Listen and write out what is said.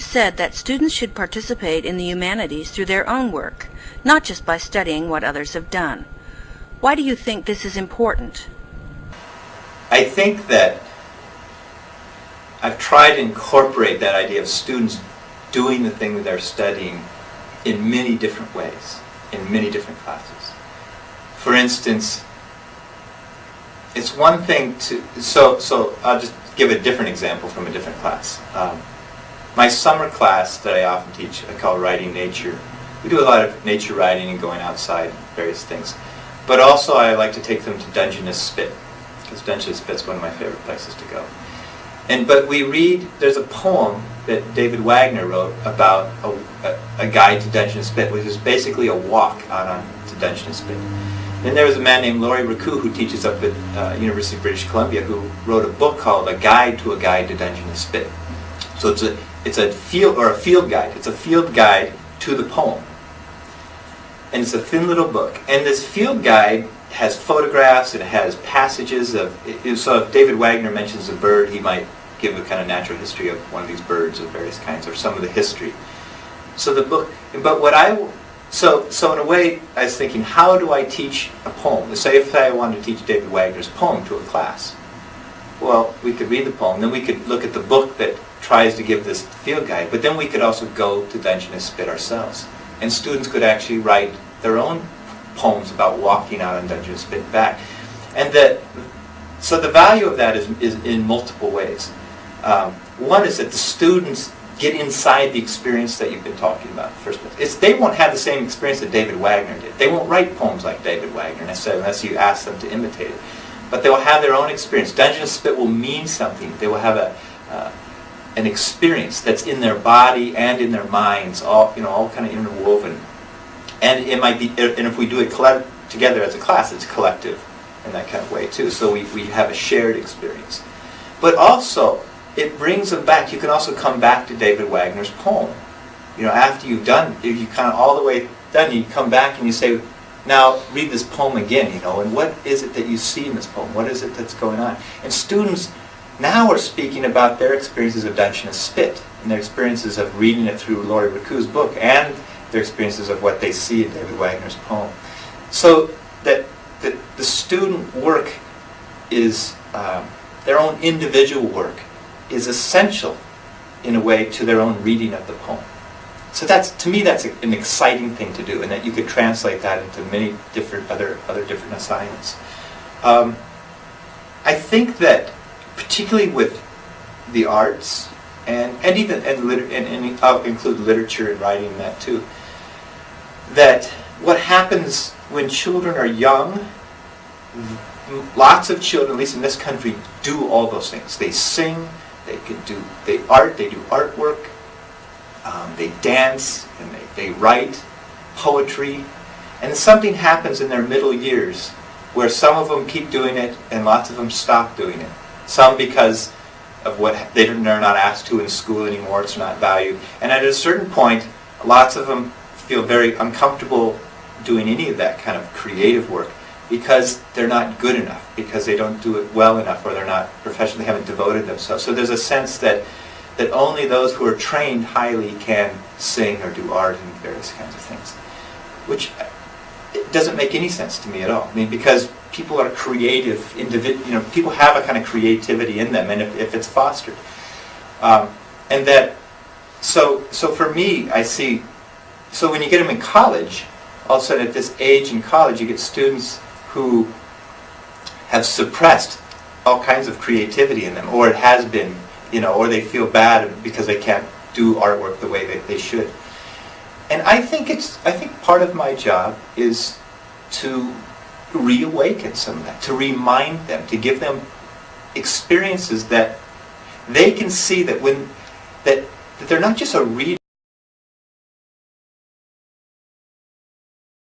said that students should participate in the humanities through their own work, not just by studying what others have done. Why do you think this is important? I think that I've tried to incorporate that idea of students doing the thing that they're studying in many different ways, in many different classes. For instance, it's one thing to, so I'll just give a different example from a different class. My summer class that I often teach, I call Writing Nature. We do a lot of nature writing and going outside, various things. But also I like to take them to Dungeness Spit, because Dungeness Spit's one of my favorite places to go. But we read, there's a poem that David Wagner wrote about a guide to Dungeness Spit, which is basically a walk out on to Dungeness Spit. Then there was a man named Laurie Raccoux who teaches up at University of British Columbia who wrote a book called A Guide to Dungeness Spit. So it's a field guide. It's a field guide to the poem. And it's a thin little book. And this field guide has photographs, and it has passages of, so if David Wagner mentions a bird, he might give a kind of natural history of one of these birds of various kinds, or some of the history. So the book, but so in a way, I was thinking, how do I teach a poem? Say if I wanted to teach David Wagner's poem to a class. Well, we could read the poem, then we could look at the book that tries to give this field guide, but then we could also go to Dungeness Spit ourselves. And students could actually write their own poems about walking out on Dungeness Spit and back. And so the value of that is in multiple ways. One is that the students get inside the experience that you've been talking about in the first place. They won't have the same experience that David Wagner did. They won't write poems like David Wagner necessarily unless you ask them to imitate it. But they will have their own experience. Dungeness Spit will mean something. They will have an experience that's in their body and in their minds, all kind of interwoven. And it might be, and if we do it together as a class, it's collective in that kind of way too. So we have a shared experience. But also, it brings them back. You can also come back to David Wagner's poem. After you've done, if you kind of all the way done, you come back and you say, now read this poem again, and what is it that you see in this poem? What is it that's going on? And students now are speaking about their experiences of Dungeness Spit and their experiences of reading it through Laurie Raccoux' book and their experiences of what they see in David Wagner's poem. So that the student work is, their own individual work is essential in a way to their own reading of the poem. So to me that's an exciting thing to do, and that you could translate that into many different other different assignments. I think that particularly with the arts and I'll include literature and writing in that too, that what happens when children are young, lots of children, at least in this country, do all those things. They sing, they do artwork, they dance, and they write poetry. And something happens in their middle years where some of them keep doing it and lots of them stop doing it. Some because of what they're not asked to in school anymore, it's not valued. And at a certain point, lots of them feel very uncomfortable doing any of that kind of creative work because they're not good enough, because they don't do it well enough, or they're not professionally, haven't devoted themselves. So there's a sense that only those who are trained highly can sing or do art and various kinds of things, which it doesn't make any sense to me at all. I mean, because people are creative, people have a kind of creativity in them, and if it's fostered, and that, so for me, I see. So when you get them in college, all of a sudden at this age in college, you get students who have suppressed all kinds of creativity in them, or it has been, or they feel bad because they can't do artwork the way that they should. And I think part of my job is to reawaken some of that, to remind them, to give them experiences that they can see that that they're not just a reader.